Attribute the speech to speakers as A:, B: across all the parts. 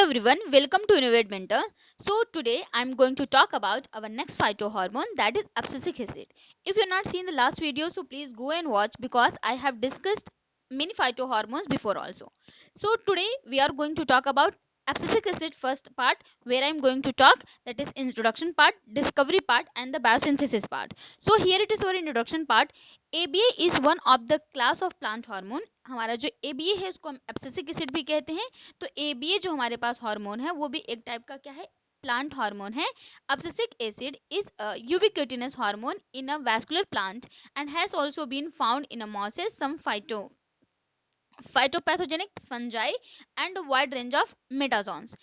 A: everyone, welcome to Innovate Mentor. So today I'm going to talk about our next phytohormone, that is abscisic acid. If you've not seen the last video, so please go and watch because I have discussed many phytohormones before also. So today we are going to talk about abscisic acid first part, where I'm going to talk, that is introduction part, discovery part and the biosynthesis part. So here it is our introduction part. ABA is one of the class of plant hormone. हमारा जो ABA है उसको हम abscisic acid भी कहते हैं. तो ABA जो हमारे पास हार्मोन है वो भी एक टाइप का क्या है, प्लांट हार्मोन है. Abscisic acid is ubiquitous hormone in a vascular plant and has also been found in a mosses, some phytopathogenic fungi and wide range of metazoans.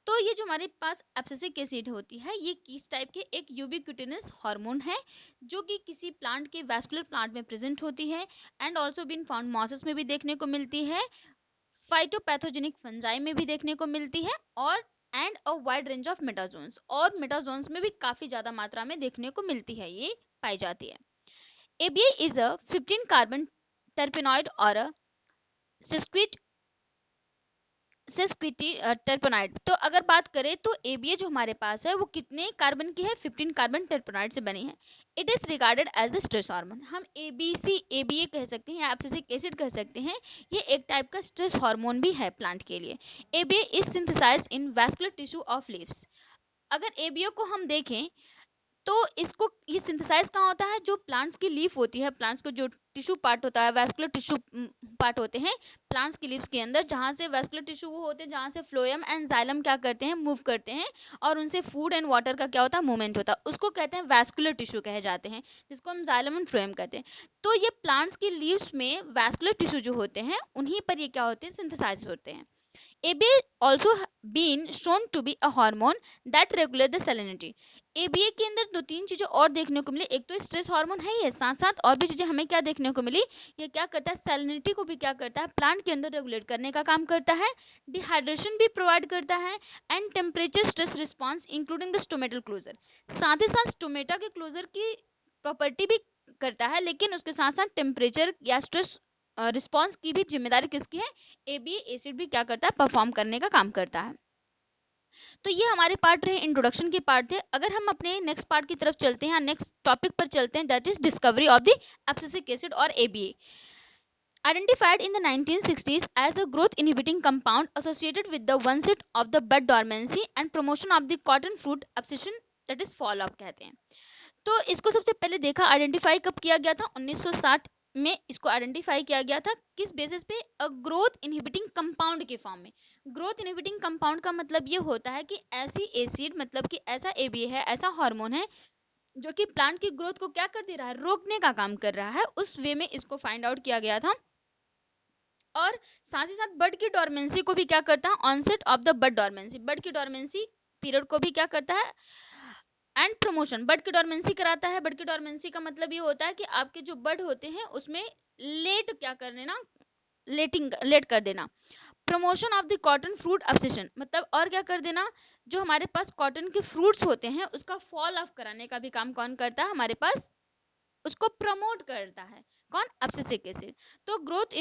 A: तो ये जो हमारे पास एब्सिसिक एसिड होती है ये किस टाइप के एक यूबिक्यूटिनस हार्मोन है जो कि किसी प्लांट के वैस्कुलर प्लांट में प्रेजेंट होती है and also been found mosses में भी देखने को मिलती है, फाइटोपैथोजेनिक फंजाई में भी देखने को मिलती है और and a wide range of metazoans, और मेटाजोन्स में भी काफी ज्यादा मात्रा में देखने को मिलती है, ये पाई जाती है. एबीए इज अ 15 कार्बन टर्पेनॉइड और अ सेस्क्विटी टर्पेनॉइड. तो अगर बात करें तो एबीए जो हमारे पास है वो कितने कार्बन की है, 15 कार्बन टर्पेनॉइड से बनी है. It is regarded as the stress hormone. हम एबीसी एबीए कह सकते हैं या एब्सिसिक एसिड कह सकते हैं. ये एक टाइप का स्ट्रेस हार्मोन भी है प्लांट के लिए. ABA is synthesised in vascular tissue of leaves. अगर एबीए को हम देखें तो इसको ये सिंथेसाइज कहाँ होता है, जो प्लांट्स की लीफ होती है, प्लांट्स को जो टिश्यू पार्ट होता है, वैस्कुलर टिश्यू पार्ट होते हैं प्लांट्स की लीव्स के अंदर, जहाँ से वैस्कुलर टिश्यू वो होते हैं जहाँ से फ्लोएम एंड जाइलम क्या करते हैं, मूव करते हैं और उनसे फूड एंड वाटर का क्या होता है, मूवमेंट होता है. उसको कहते हैं वैस्कुलर टिश्यू कहे जाते हैं, जिसको हम जाइलम एंड फ्लोएम कहते हैं. तो ये प्लांट्स की लीव्स में वैस्कुलर टिश्यू जो होते हैं उन्हीं पर ये क्या होते हैं, सिंथेसाइज होते हैं. ABA also been shown to be a hormone that regulate the salinity. ABA के अंदर दो तीन चीजें और देखने को मिली. एक तो स्ट्रेस हार्मोन है ये, साथ साथ और भी चीजें हमें क्या देखने को मिली, ये क्या करता है, सैलिनिटी को भी क्या करता है, प्लांट के अंदर रेगुलेट करने का काम करता है, डिहाइड्रेशन भी प्रोवाइड करता है and temperature stress response including the stomatal closure. साथ ही साथ स्टोमेटा के क्लोजर की प्रॉपर्टी भी करता है, लेकिन उसके साथ साथ टेम्परेचर या स्ट्रेस रिस्पॉन्स की भी जिम्मेदारी किसकी है, एबीए एसिड भी क्या करता है, परफॉर्म करने का काम करता है. तो ये हमारे पार्ट रहे, इंट्रोडक्शन के पार्ट थे. अगर हम अपने नेक्स्ट पार्ट की तरफ चलते हैं, नेक्स्ट टॉपिक पर चलते हैं, that is discovery of the abscisic acid और ABA. Identified in the 1960s as a growth inhibiting compound associated with the onset of the bud dormancy and promotion of the cotton fruit abscission, that is fall off कहते हैं. तो इसको सबसे पहले देखा, identify कब किया गया था, 1960 में इसको आइडेंटिफाई किया गया था. किस बेसिस पे, अ ग्रोथ इनहिबिटिंग कंपाउंड के फॉर्म में. ग्रोथ इनहिबिटिंग कंपाउंड का मतलब ये होता है कि ऐसी एसिड, मतलब कि ऐसा एबीए है, ऐसा हार्मोन है जो कि प्लांट की ग्रोथ को क्या कर दे रहा है, रोकने का काम कर रहा है. उस वे में इसको फाइंड आउट किया गया था. और साथ ही साथ बड की डोरमेंसी को भी क्या करता है, onset of the bud dormancy, bud की डोरमेंसी पीरियड को भी क्या करता है, एंड प्रमोशन, बड की डोरमेंसी कराता है. बड की डोरमेंसी का मतलब ये होता है कि आपके जो बड होते हैं उसमें लेट क्या कर देना, लेट कर देना. Promotion of the cotton fruit abscission, मतलब और क्या कर देना, जो हमारे पास कॉटन के फ्रूट्स होते हैं उसका फॉल ऑफ कराने का भी काम कौन करता है, हमारे पास उसको प्रमोट करता है, कौन, एब्सिसिक एसिड. तो ग्रोथ तो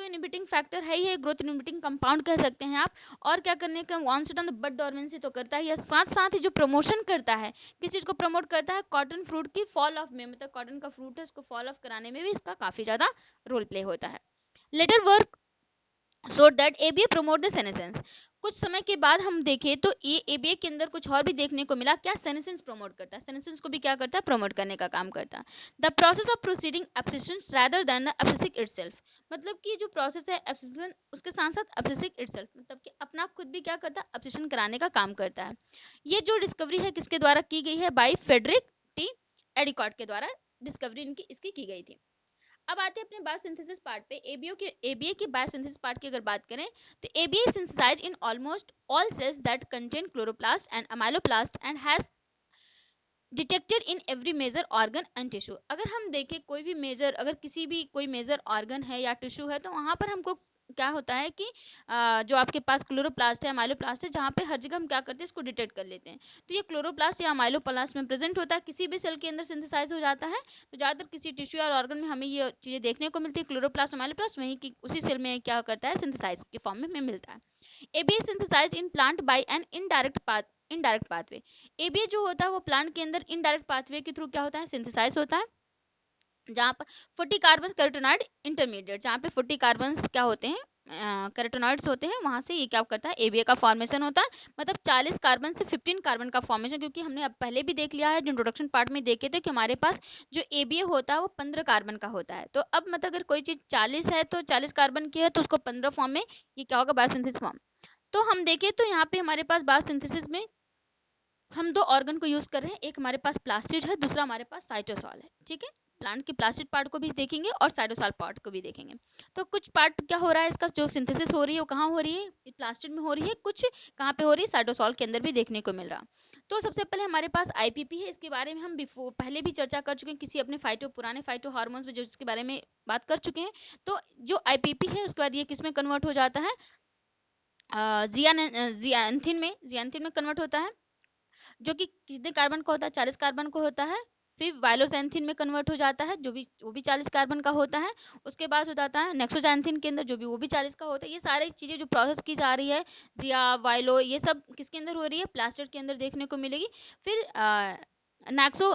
A: इनहिबिटिंग फैक्टर है ही है, ग्रोथ इनहिबिटिंग कंपाउंड कह सकते हैं आप. और क्या करने का, onset on the bud dormancy तो करता है, या साथ साथ ही जो प्रमोशन करता है, किस चीज को प्रमोट करता है, कॉटन फ्रूट की फॉल ऑफ में, मतलब कॉटन का फ्रूट है उसको फॉल ऑफ कराने में भी इसका काफी ज्यादा रोल प्ले होता है. Later work so that ABA promote the senescence. कुछ समय के बाद हम देखें तो ये एबीए के अंदर कुछ और भी देखने को मिला, क्या, सेनेसेंस प्रमोट करता है, सेनेसेंस को भी क्या करता है, प्रमोट करने का काम करता है. The process of proceeding abscission rather than the abscisic itself, मतलब कि जो प्रोसेस है एब्सिशन उसके साथ साथ एब्सिसिक इटसेल्फ, मतलब कि अपना खुद भी क्या करता है, एब्सिशन कराने का काम करता है. ये जो डिस्कवरी है किसके द्वारा की गई है, बाय फेडरिक टी एडिकॉट के द्वारा डिस्कवरी इनकी इसकी की गई थी. अब आते हैं अपने बायोसिंथेसिस पार्ट पे. एबीए के बायोसिंथेसिस पार्ट की अगर बात करें तो ABA is synthesised in almost all cells that contain chloroplast and amyloplast and has detected in every major organ and tissue. अगर हम देखें कोई भी मेजर, अगर किसी भी कोई मेजर ऑर्गन है या टिश्यू है तो वहां पर हमको क्या होता है कि जो आपके पास क्लोरोप्लास्ट है, अमाइलोप्लास्ट है, जहाँ पे हर जगह हम क्या करते हैं, इसको डिटेक्ट कर लेते हैं. तो ये क्लोरोप्लास्ट या अमाइलोप्लास्ट में प्रेजेंट होता है, किसी भी सेल के अंदर सिंथेसाइज हो जाता है. तो ज्यादातर किसी टिश्यू और ऑर्गन में हमें ये चीजें देखने को मिलती है, क्लोरोप्लास्ट अमाइलोप्लास्ट वहीं की उसी सेल में क्या करता है, सिंथेसाइज के फॉर्म में मिलता है. ABA synthesised in plant by an indirect pathway. ABA जो होता है वो प्लांट के अंदर इनडायरेक्ट पाथवे के थ्रू क्या होता है, सिंथेसाइज होता है, जहाँ पर 40 कार्बन कैरोटेनॉइड इंटरमीडिएट, जहाँ पे 40 कार्बन क्या होते हैं, कैरोटेनॉइड्स होते हैं, वहां से ये क्या करता है, एबीए का फॉर्मेशन होता है। मतलब 40 कार्बन से 15 कार्बन का फॉर्मेशन, क्योंकि हमने अब पहले भी देख लिया है, जो इंट्रोडक्शन पार्ट में देखे थे कि हमारे पास जो एबीए होता है वो 15 कार्बन का होता है। तो अब मतलब अगर कोई चीज 40 है तो 40 कार्बन की है तो उसको 15 फॉर्म में ये क्या होगा, बायोसिंथेसिस फॉर्म। तो हम देखें तो यहाँ पे हमारे पास बायोसिंथेसिस में हम दो ऑर्गन को यूज कर रहे हैं, एक हमारे पास प्लास्टिड है, दूसरा हमारे पास साइटोसॉल है। ठीक है, प्लांट के प्लास्टिड पार्ट को भी देखेंगे और साइटोसॉल पार्ट को भी देखेंगे। तो कुछ पार्ट क्या हो रहा है, इसका जो सिंथेसिस हो रही है वो कहाँ हो रही है, प्लास्टिड में हो रही है, कुछ कहाँ पे हो रही है, साइटोसॉल के अंदर भी देखने को मिल रहा। तो सबसे पहले हमारे पास आईपीपी है, इसके बारे में हम बिफोर पहले भी चर्चा कर चुके हैं किसी अपने पुराने फाइटो हार्मोन्स में, जो इसके बारे में बात कर चुके हैं। तो जो आईपीपी है उसके बाद ये किस में कन्वर्ट हो जाता है, जियान्थिन में कन्वर्ट होता है, जो कि कितने कार्बन का होता है, 40 कार्बन का होता है। फिर वायलोसैंथिन में कन्वर्ट हो जाता है, जो भी वो भी 40 कार्बन का होता है। उसके बाद हो जाता है नेक्सोजैंथिन के अंदर, जो भी वो भी 40 का होता है। ये सारी चीजें जो प्रोसेस की जा रही है, जिया वायलो, ये सब किसके अंदर हो रही है, प्लास्टिड के अंदर देखने को मिलेगी। फिर नैक्सो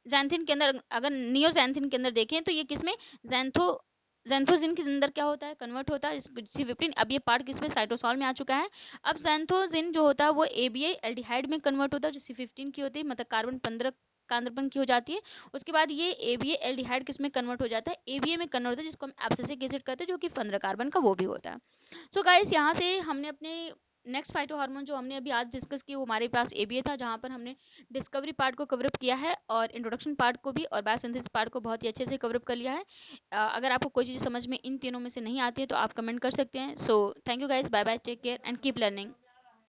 A: जैंथिन के अंदर, अगर नियोजैंथिन के अंदर देखें तो ये किसमें, जैंथोजिन के अंदर क्या होता है, कन्वर्ट होता है C15। अब ये पार्ट किसमें, साइटोसॉल में आ चुका है। अब जैंथोजिन जो होता है वो ABA एल्डिहाइड में कन्वर्ट होता है, जो C15 की होती है, मतलब कार्बन 15 कार्बन की हो जाती है। उसके बाद ये ABA एल्डिहाइड किसमें कन्वर्ट हो जाता है, ABA में कन्वर्ट होता है, जिसको हम एब्सिसिक एसिड कहते हैं, जो कि 15 कार्बन का वो भी होता है। सो गाइस, यहाँ से हमने अपने नेक्स्ट फाइटो हार्मोन जो हमने अभी आज डिस्कस की, वो हमारे पास ABA था, जहाँ पर हमने डिस्कवरी पार्ट को कवरअप किया है और इंट्रोडक्शन पार्ट को भी, और बायोसिंथेसिस पार्ट को बहुत ही अच्छे से कवरअप कर लिया है। अगर आपको कोई चीज़ समझ में इन तीनों में से नहीं आती है तो आप कमेंट कर सकते हैं। So thank you guys, bye bye, take care and keep learning.